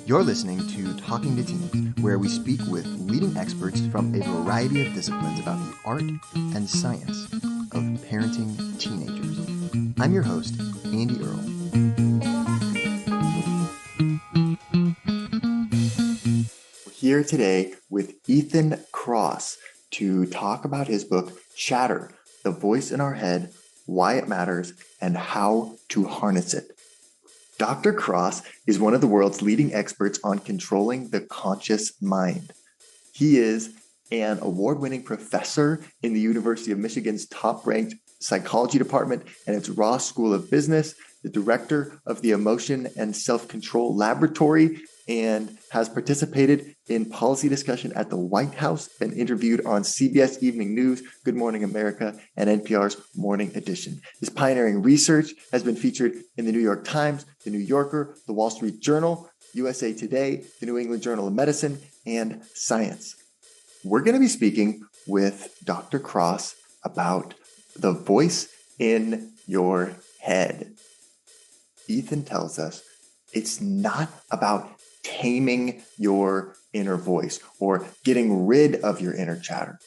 You're listening to Talking to Teens, where we speak with leading experts from a variety of disciplines about the art and science of parenting teenagers. I'm your host, Andy Earle. We're here today with Ethan Kross to talk about his book, Chatter, The Voice in Our Head, Why It Matters, and How to Harness It. Dr. Kross is one of the world's leading experts on controlling the conscious mind. He is an award-winning professor in the University of Michigan's top-ranked psychology department and its Ross School of Business, the director of the Emotion and Self-Control Laboratory, and has participated in policy discussion at the White House and interviewed on CBS Evening News, Good Morning America, and NPR's Morning Edition. His pioneering research has been featured in the New York Times, the New Yorker, the Wall Street Journal, USA Today, the New England Journal of Medicine, and Science. We're going to be speaking with Dr. Kross about the voice in your head. Ethan tells us it's not about taming your inner voice or getting rid of your inner chatter.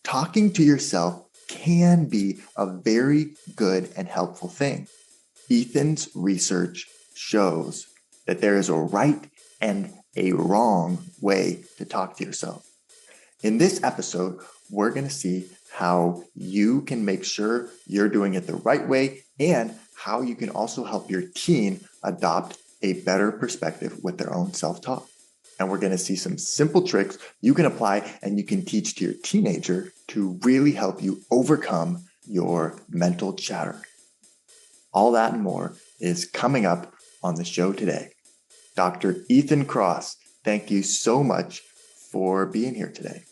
Talking to yourself can be a very good and helpful thing. Ethan's research shows that there is a right and a wrong way to talk to yourself. In this episode, we're going to see how you can make sure you're doing it the right way and how you can also help your teen adopt a better perspective with their own self-talk. And we're going to see some simple tricks you can apply and you can teach to your teenager to really help you overcome your mental chatter. All that and more is coming up on the show today. Dr. Ethan Kross, thank you so much for being here today.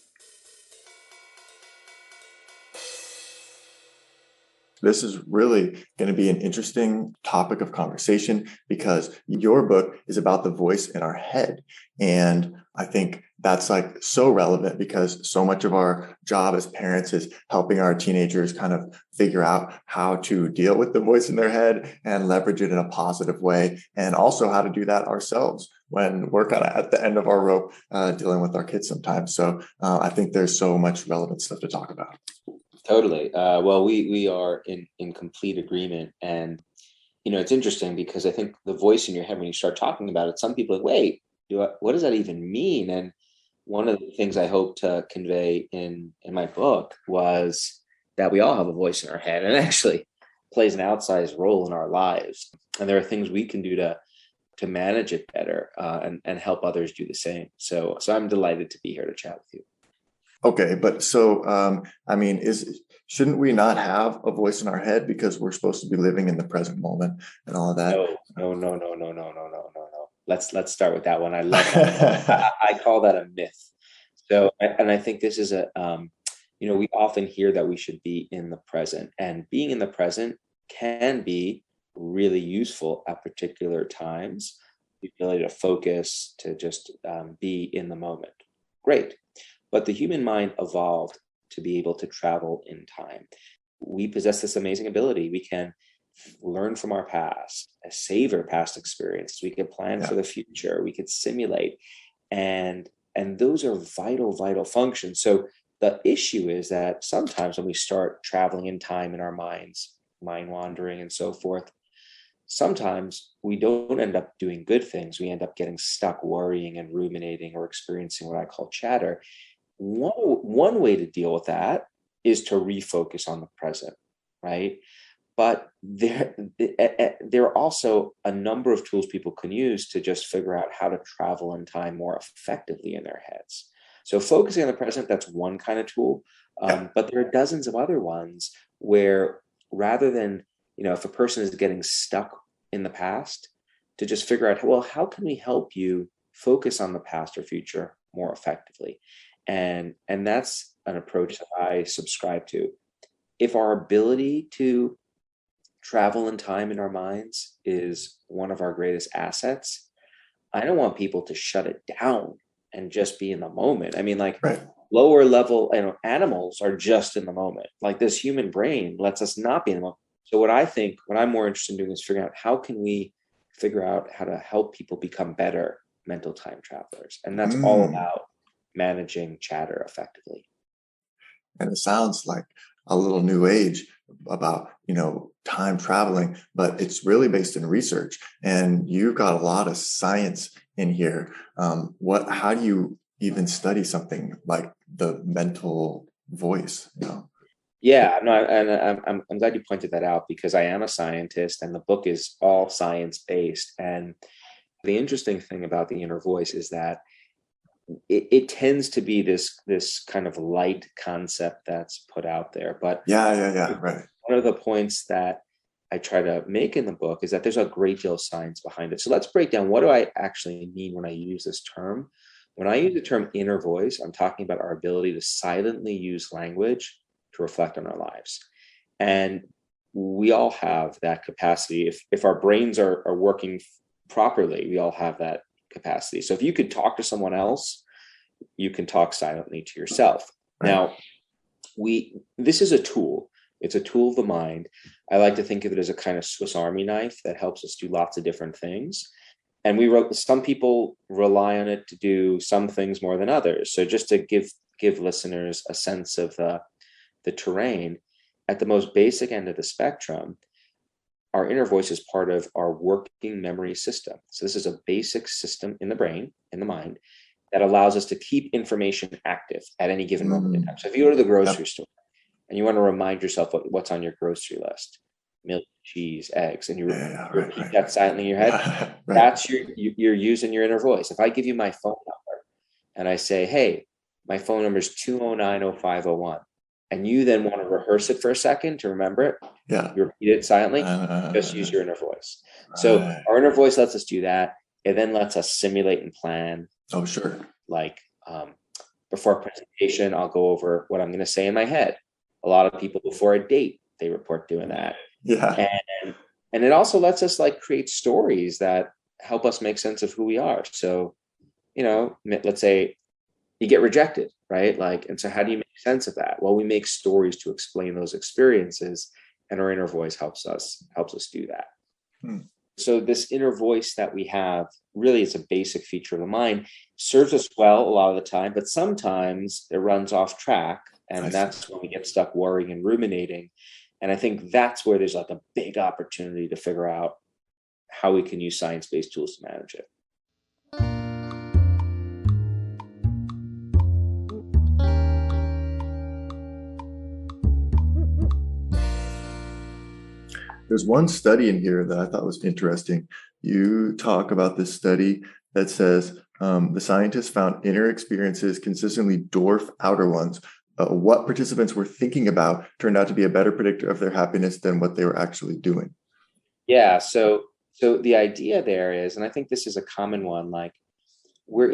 This is really going to be an interesting topic of conversation because your book is about the voice in our head. And I think that's like so relevant because so much of our job as parents is helping our teenagers kind of figure out how to deal with the voice in their head and leverage it in a positive way. And also how to do that ourselves when we're kind of at the end of our rope dealing with our kids sometimes. So I think there's so much relevant stuff to talk about. Totally. Well, we are in complete agreement. And, it's interesting because I think the voice in your head, when you start talking about it, some people are like, wait, what does that even mean? And one of the things I hope to convey in my book was that we all have a voice in our head and it actually plays an outsized role in our lives. And there are things we can do to manage it better and help others do the same. So I'm delighted to be here to chat with you. Okay, but so, shouldn't we not have a voice in our head because we're supposed to be living in the present moment and all of that? No. Let's start with that one. I love that. I call that a myth. So, and I think this is we often hear that we should be in the present, and being in the present can be really useful at particular times. The ability to focus, to just be in the moment. Great. But the human mind evolved to be able to travel in time. We possess this amazing ability. We can learn from our past, savor past experiences. We can plan for the future. We could simulate. And those are vital functions. So the issue is that sometimes when we start traveling in time in our minds, mind wandering and so forth, sometimes we don't end up doing good things. We end up getting stuck worrying and ruminating or experiencing what I call chatter. One way to deal with that is to refocus on the present, right? But there are also a number of tools people can use to just figure out how to travel in time more effectively in their heads. So focusing on the present, that's one kind of tool. But there are dozens of other ones where rather than, if a person is getting stuck in the past, to just figure out, well, how can we help you focus on the past or future more effectively? And that's an approach that I subscribe to. If our ability to travel in time in our minds is one of our greatest assets, I don't want people to shut it down and just be in the moment. I mean, lower level animals are just in the moment. Like this human brain lets us not be in the moment. So what I'm more interested in doing is figuring out how can we figure out how to help people become better mental time travelers. And that's all Mm. about managing chatter effectively. And it sounds like a little new age about, time traveling, but it's really based in research. And you've got a lot of science in here. How do you even study something like the mental voice? Yeah, no, and I'm glad you pointed that out, because I am a scientist and the book is all science based. And the interesting thing about the inner voice is that it tends to be this kind of light concept that's put out there. But Yeah, right. one of the points that I try to make in the book is that there's a great deal of science behind it. So let's break down, what do I actually mean when I use this term? When I use the term inner voice, I'm talking about our ability to silently use language to reflect on our lives. And we all have that capacity. If our brains are working properly, we all have that capacity. So if you could talk to someone else, you can talk silently to yourself. Right. Now, this is a tool. It's a tool of the mind. I like to think of it as a kind of Swiss Army knife that helps us do lots of different things. And some people rely on it to do some things more than others. So just to give listeners a sense of the terrain, at the most basic end of the spectrum, our inner voice is part of our working memory system. So this is a basic system in the brain, in the mind, that allows us to keep information active at any given moment in time. So if you go to the grocery store and you want to remind yourself what's on your grocery list, milk, cheese, eggs, and you repeat that silently in your head, that's you're using your inner voice. If I give you my phone number and I say, hey, my phone number is 209-0501, and you then want to rehearse it for a second to remember it, you repeat it silently, just use your inner voice. So our inner voice lets us do that. It then lets us simulate and plan. Oh, sure. Like before a presentation, I'll go over what I'm going to say in my head. A lot of people before a date, they report doing that. Yeah. And it also lets us create stories that help us make sense of who we are. So, let's say you get rejected, right? And so how do you make sense of that? Well, we make stories to explain those experiences, and our inner voice helps us do that. So this inner voice that we have, really, it's a basic feature of the mind, serves us well a lot of the time, but sometimes it runs off track, and that's when we get stuck worrying and ruminating. And I think that's where there's a big opportunity to figure out how we can use science-based tools to manage it. There's one study in here that I thought was interesting. You talk about this study that says the scientists found inner experiences consistently dwarf outer ones. What participants were thinking about turned out to be a better predictor of their happiness than what they were actually doing. Yeah. So the idea there is, and I think this is a common one, we're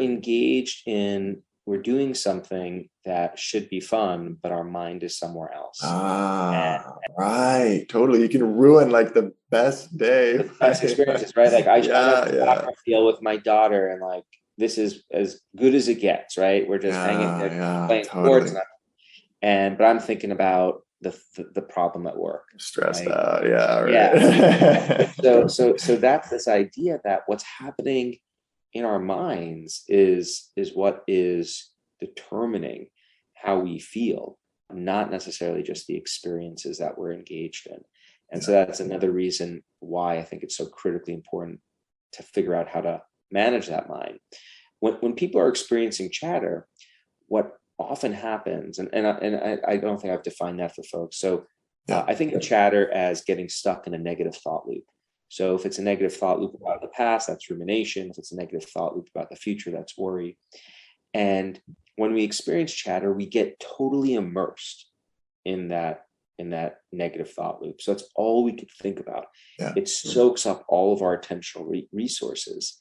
doing something that should be fun, but our mind is somewhere else. Right. Totally. You can ruin the best day. The best experiences, right? I to feel with my daughter, and this is as good as it gets, right? We're just hanging there playing sports, but I'm thinking about the problem at work. Stressed right? out. Yeah. Right. Yeah. So that's this idea that what's happening in our minds is what is determining how we feel, not necessarily just the experiences that we're engaged in. And so that's another reason why I think it's so critically important to figure out how to manage that mind. When people are experiencing chatter, what often happens, and I don't think I've defined that for folks. So I think of chatter as getting stuck in a negative thought loop. So if it's a negative thought loop about the past, that's rumination. If it's a negative thought loop about the future, that's worry. And when we experience chatter, we get totally immersed in that negative thought loop. So that's all we could think about. It soaks up all of our attentional resources.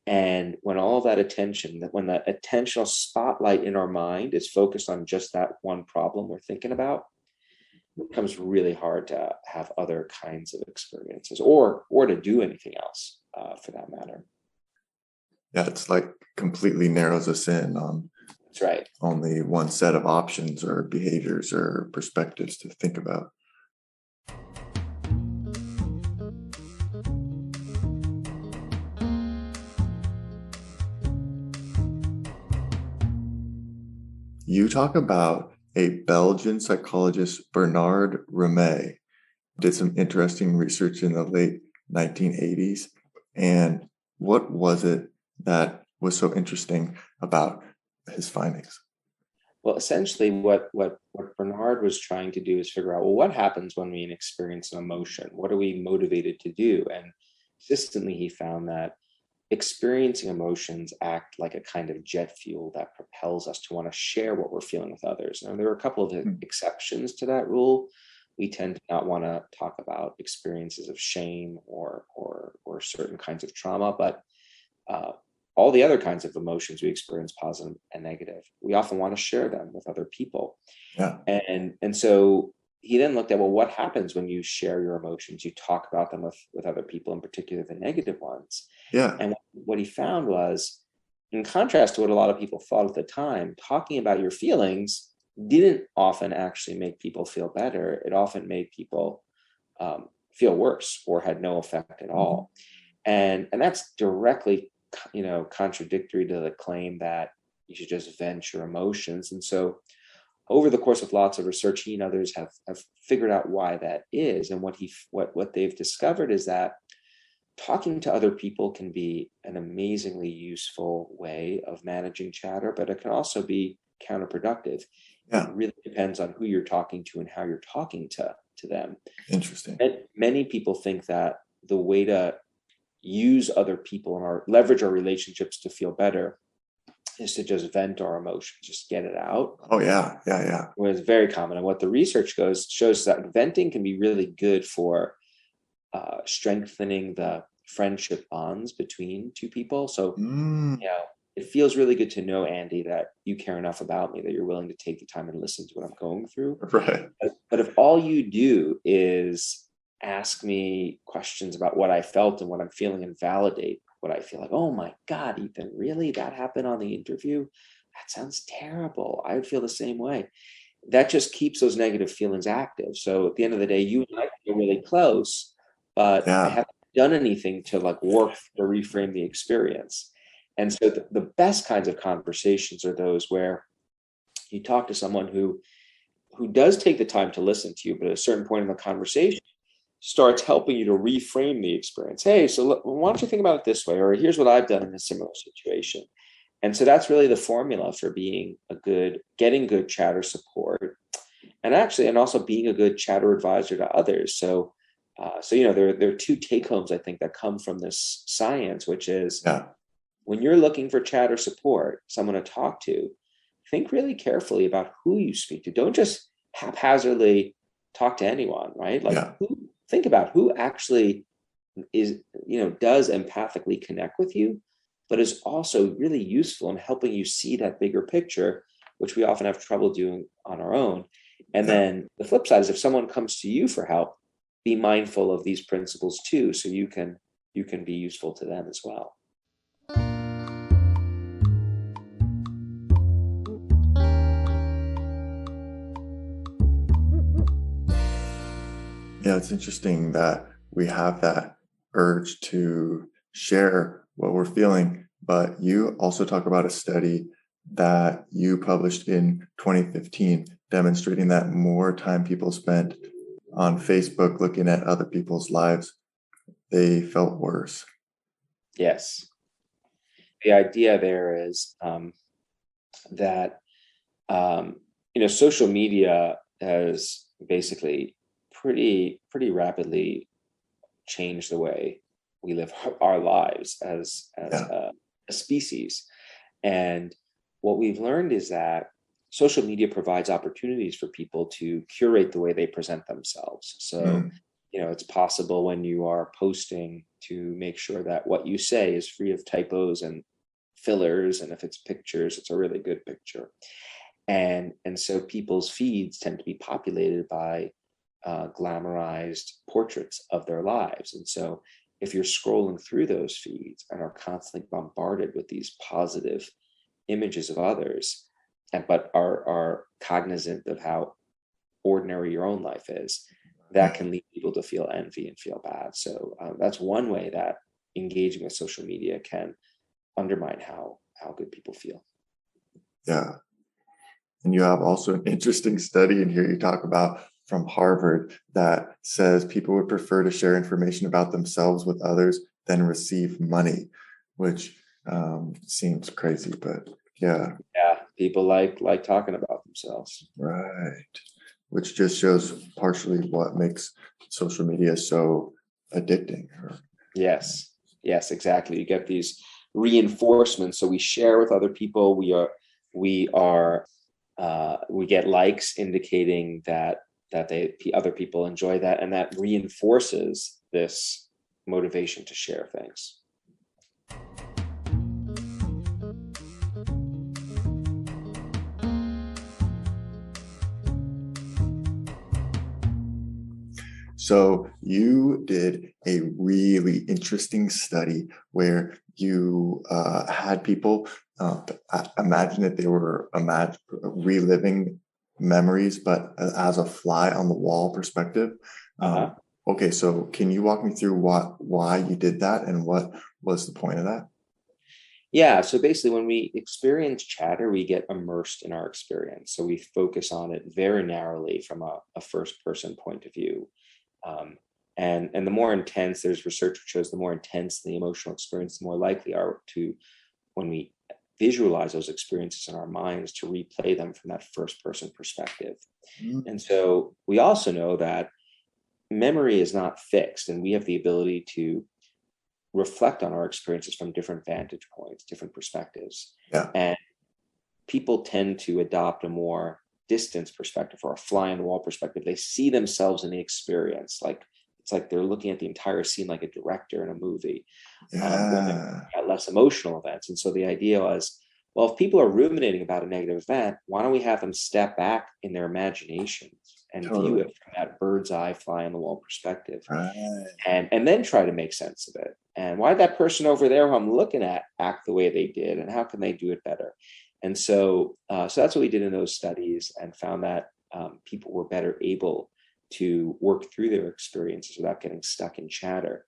And when all of that attention, when the attentional spotlight in our mind is focused on just that one problem we're thinking about, it becomes really hard to have other kinds of experiences or to do anything else for that matter. Yeah, it's completely narrows us in on That's right. only one set of options or behaviors or perspectives to think about. you talk about a Belgian psychologist, Bernard Remy, did some interesting research in the late 1980s. And what was it that was so interesting about his findings? Well, essentially, what Bernard was trying to do is figure out, well, what happens when we experience an emotion? What are we motivated to do? And consistently, he found that experiencing emotions act like a kind of jet fuel that propels us to want to share what we're feeling with others. Now, there are a couple of Hmm. exceptions to that rule. We tend to not want to talk about experiences of shame or certain kinds of trauma, but uh, all the other kinds of emotions we experience, positive and negative, we often want to share them with other people. Yeah. And so he then looked at, well, what happens when you share your emotions? You talk about them with other people, in particular the negative ones. Yeah. And what he found was, in contrast to what a lot of people thought at the time, talking about your feelings didn't often actually make people feel better. It often made people feel worse or had no effect at Mhm. all. And that's directly, contradictory to the claim that you should just vent your emotions. And so over the course of lots of research, he and others have figured out why that is. And what they've discovered is that talking to other people can be an amazingly useful way of managing chatter, but it can also be counterproductive. It Yeah. really depends on who you're talking to and how you're talking to them. Interesting. And many people think that the way to use other people and leverage our relationships to feel better is to just vent our emotions, just get it out. Oh, yeah. Yeah. Yeah. Was very common. And what the research goes shows that venting can be really good for strengthening the friendship bonds between two people. So, Mm. you know, it feels really good to know, Andy, that you care enough about me that you're willing to take the time and listen to what I'm going through. Right. But if all you do is ask me questions about what I felt and what I'm feeling and validate what I feel, like, oh my God, Ethan, really? That happened on the interview? That sounds terrible. I would feel the same way. That just keeps those negative feelings active. So at the end of the day, you and I feel really close, but I Yeah. haven't done anything to like work to reframe the experience. And so the best kinds of conversations are those where you talk to someone who does take the time to listen to you, but at a certain point in the conversation starts helping you to reframe the experience. Hey, so look, why don't you think about it this way? Or here's what I've done in a similar situation. And so that's really the formula for getting good chatter support, and also being a good chatter advisor to others. So there are two take homes I think that come from this science, which is Yeah. when you're looking for chatter support, someone to talk to, think really carefully about who you speak to. Don't just haphazardly talk to anyone, right? Like Yeah. think about who actually does empathically connect with you, but is also really useful in helping you see that bigger picture, which we often have trouble doing on our own. And Yeah. then the flip side is if someone comes to you for help, be mindful of these principles too, so you can be useful to them as well. Yeah. It's interesting that we have that urge to share what we're feeling, but you also talk about a study that you published in 2015 demonstrating that more time people spent on Facebook looking at other people's lives, they felt worse. Yes. The idea there is that social media has basically pretty rapidly changed the way we live our lives as Yeah. a species. And what we've learned is that social media provides opportunities for people to curate the way they present themselves. So, Mm. it's possible when you are posting to make sure that what you say is free of typos and fillers. And if it's pictures, it's a really good picture. And so people's feeds tend to be populated by glamorized portraits of their lives. And so if you're scrolling through those feeds and are constantly bombarded with these positive images of others, but are cognizant of how ordinary your own life is, that can lead people to feel envy and feel bad. So that's one way that engaging with social media can undermine how good people feel. Yeah. And you have also an interesting study in here you talk about from Harvard that says people would prefer to share information about themselves with others than receive money, which seems crazy, but yeah. Yeah, people like talking about themselves. Right. Which just shows partially what makes social media so addicting. Yes, yes, exactly. You get these reinforcements. So we share with other people. We get likes indicating that other people enjoy that, and that reinforces this motivation to share things. So you did a really interesting study where you had people imagine that they were reliving memories, but as a fly on the wall perspective. Okay, so can you walk me through why you did that and what was the point of that? Yeah, so basically, when we experience chatter, we get immersed in our experience. So we focus on it very narrowly from a first person point of view. And the more intense, there's research which shows the more intense the emotional experience, the more likely are to, when we visualize those experiences in our minds, to replay them from that first person perspective. And so we also know that memory is not fixed, and we have the ability to reflect on our experiences from different vantage points, different perspectives. Yeah. And people tend to adopt a more distance perspective or a fly on the wall perspective. They see themselves in the experience. Like it's like they're looking at the entire scene like a director in a movie. When they're at less emotional events. And so the idea was, well, if people are ruminating about a negative event, why don't we have them step back in their imaginations and view it from that bird's eye fly on the wall perspective, and then try to make sense of it. And why did that person over there who I'm looking at act the way they did, and how can they do it better? And so that's what we did in those studies, and found that people were better able to work through their experiences without getting stuck in chatter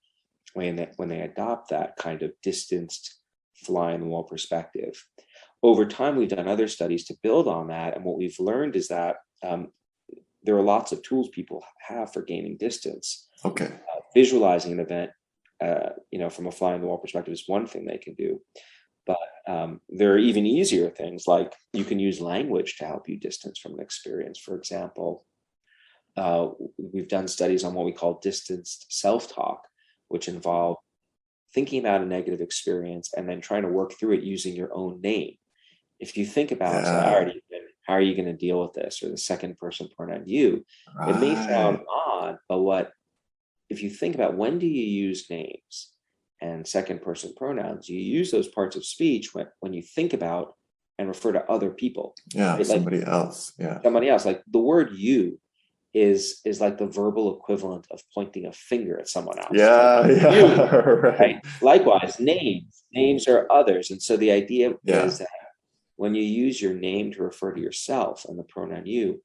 when they adopt that kind of distanced fly on the wall perspective. Over time, we've done other studies to build on that. And what we've learned is that there are lots of tools people have for gaining distance. Okay. Visualizing an event, from a fly on the wall perspective is one thing they can do. But there are even easier things, like you can use language to help you distance from an experience. For example, we've done studies on what we call distanced self-talk, which involve thinking about a negative experience and then trying to work through it using your own name. If you think about, say, all right, how are you going to deal with this? Or the second person pronoun you, it may sound odd, but if you think about, when do you use names and second person pronouns? You use those parts of speech when you think about and refer to other people. Yeah, right? somebody else. Yeah. Somebody else. Like the word you is like the verbal equivalent of pointing a finger at someone else. Yeah, like, yeah. You, right. right? Likewise, names are others. And so the idea is that when you use your name to refer to yourself and the pronoun you,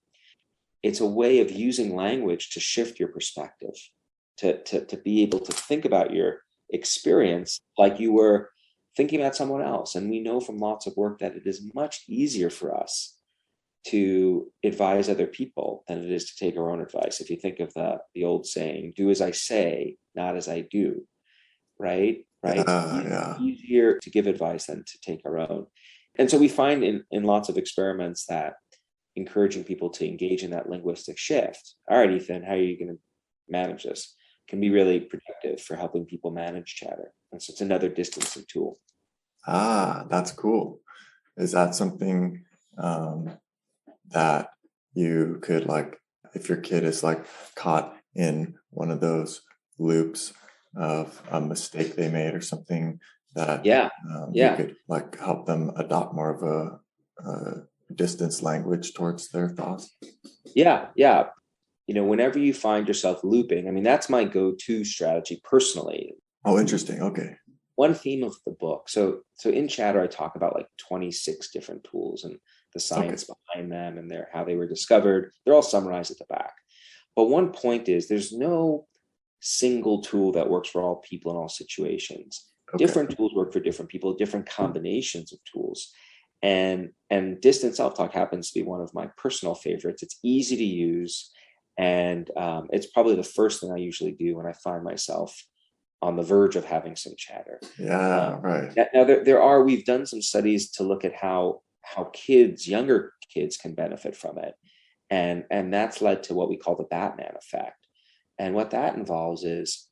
it's a way of using language to shift your perspective, to be able to think about your experience like you were thinking about someone else. And we know from lots of work that it is much easier for us to advise other people than it is to take our own advice. If you think of the old saying, do as I say, not as I do, right? Easier to give advice than to take our own. And so we find in lots of experiments that encouraging people to engage in that linguistic shift. All right, Ethan, how are you going to manage this? Can be really productive for helping people manage chatter. And so it's another distancing tool. That's cool. Is that something that you could, like, if your kid is like caught in one of those loops of a mistake they made or something, that you could like help them adopt more of a distance language towards their thoughts? Yeah. Whenever you find yourself looping, I mean, that's my go-to strategy personally. Oh, interesting. Okay. One theme of the book. So in Chatter, I talk about like 26 different tools and the science behind them and how they were discovered. They're all summarized at the back. But one point is, there's no single tool that works for all people in all situations. Different tools work for different people, different combinations of tools. And distant self-talk happens to be one of my personal favorites. It's easy to use, and it's probably the first thing I usually do when I find myself on the verge of having some chatter. Yeah, right. Now we've done some studies to look at how younger kids can benefit from it. And that's led to what we call the Batman effect. And what that involves is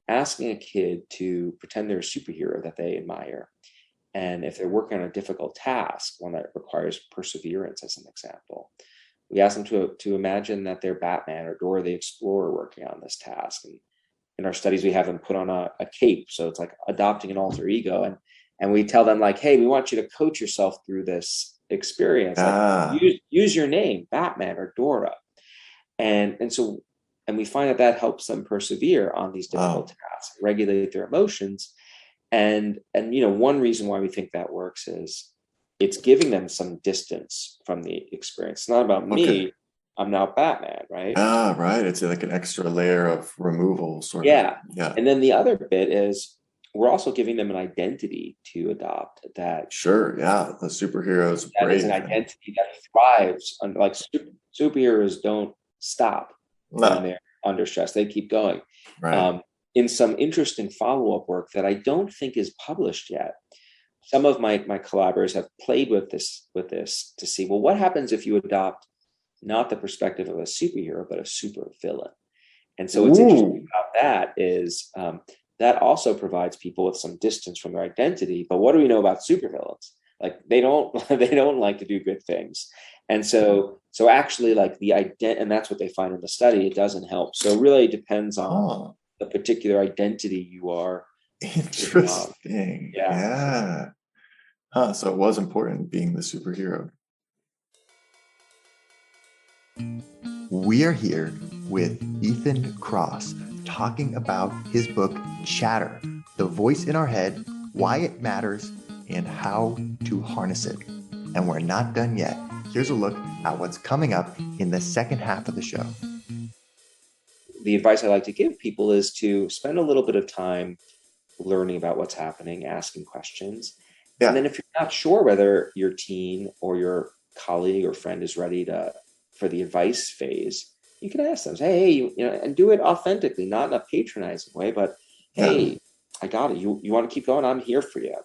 asking a kid to pretend they're a superhero that they admire. And if they're working on a difficult task, one that requires perseverance, as an example, we ask them to imagine that they're Batman or Dora the Explorer working on this task. And in our studies, we have them put on a cape. So it's like adopting an alter ego. And we tell them, like, hey, we want you to coach yourself through this experience. Like, use your name, Batman or Dora. And we find that helps them persevere on these difficult tasks, regulate their emotions. And one reason why we think that works is it's giving them some distance from the experience. It's not about me. I'm now Batman, right? Right. It's like an extra layer of removal, sort of. Yeah. And then the other bit is we're also giving them an identity to adopt that. Sure. Yeah. The superheroes. That is an identity that thrives. Like superheroes don't stop when they're under stress. They keep going. Right. In some interesting follow-up work that I don't think is published yet, some of my collaborators have played with this to see, well, what happens if you adopt not the perspective of a superhero, but a super villain? And so what's interesting about that is that also provides people with some distance from their identity. But what do we know about supervillains? Like they don't like to do good things. And so actually, like the and that's what they find in the study, it doesn't help. So it really depends on the particular identity you are. Interesting. Yeah. So it was important being the superhero. We are here with Ethan Kross talking about his book, Chatter, The Voice in Our Head, Why It Matters, and How to Harness It. And we're not done yet. Here's a look at what's coming up in the second half of the show. The advice I like to give people is to spend a little bit of time learning about what's happening, asking questions. Yeah. And then if you're not sure whether your teen or your colleague or friend is ready for the advice phase, you can ask them, hey, and do it authentically, not in a patronizing way, but hey, I got it. You want to keep going? I'm here for you.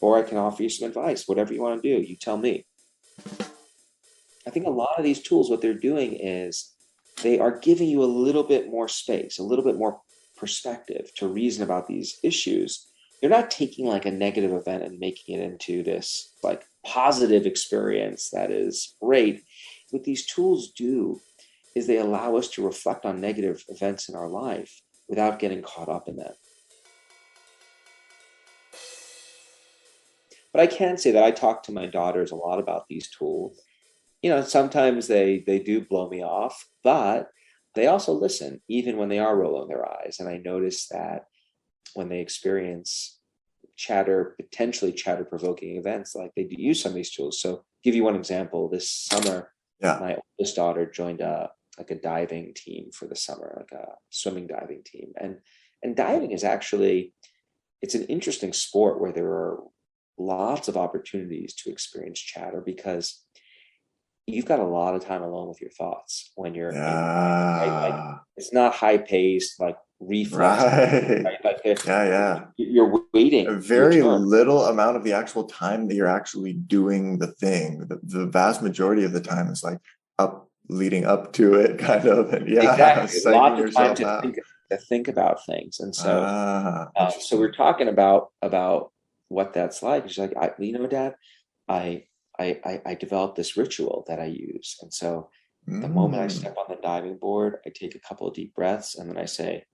Or I can offer you some advice, whatever you want to do, you tell me. I think a lot of these tools, what they're doing is they are giving you a little bit more space, a little bit more perspective to reason about these issues. You're not taking like a negative event and making it into this like positive experience that is great. What these tools do is they allow us to reflect on negative events in our life without getting caught up in them. But I can say that I talk to my daughters a lot about these tools. Sometimes they do blow me off, but they also listen, even when they are rolling their eyes. And I notice that when they experience potentially chatter-provoking events, like they do use some of these tools. So give you one example. This summer, my oldest daughter joined a diving team for the summer, like a swimming diving team. And diving is actually, it's an interesting sport where there are lots of opportunities to experience chatter because you've got a lot of time alone with your thoughts when you're like, it's not high paced, like reflex. Right? Like you're waiting. A very little amount of the actual time that you're actually doing the thing. The vast majority of the time is like leading up to it, kind of. And exactly. Lots of time to think about things. And so so we're talking about what that's like. She's like, Dad, I developed this ritual that I use. And so the moment I step on the diving board, I take a couple of deep breaths and then I say,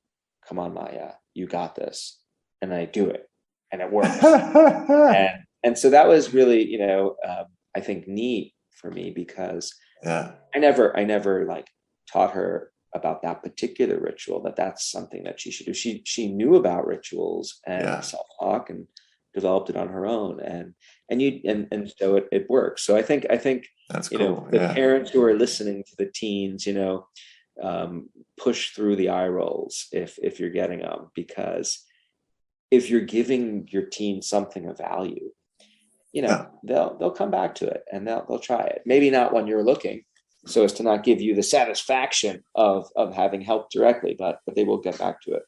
come on, Maya, you got this. And I do it and it works. and so that was really, I think neat for me because I never like taught her about that particular ritual, that's something that she should do. She knew about rituals and self-talk and developed it on her own, and so it works. So I think that's cool. The parents who are listening to the teens, push through the eye rolls if you're getting them, because if you're giving your teen something of value, Yeah. they'll come back to it and they'll try it. Maybe not when you're looking, so as to not give you the satisfaction of having helped directly, but they will get back to it.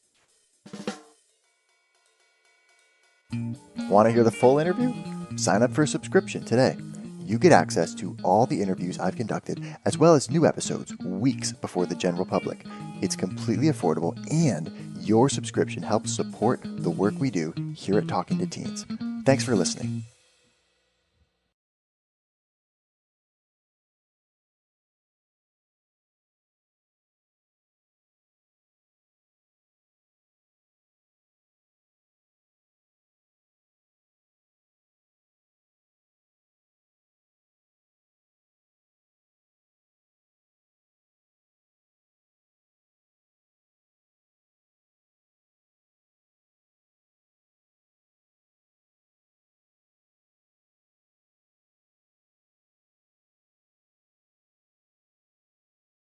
Want to hear the full interview? Sign up for a subscription today. You get access to all the interviews I've conducted, as well as new episodes weeks before the general public. It's completely affordable, and your subscription helps support the work we do here at Talking to Teens. Thanks for listening.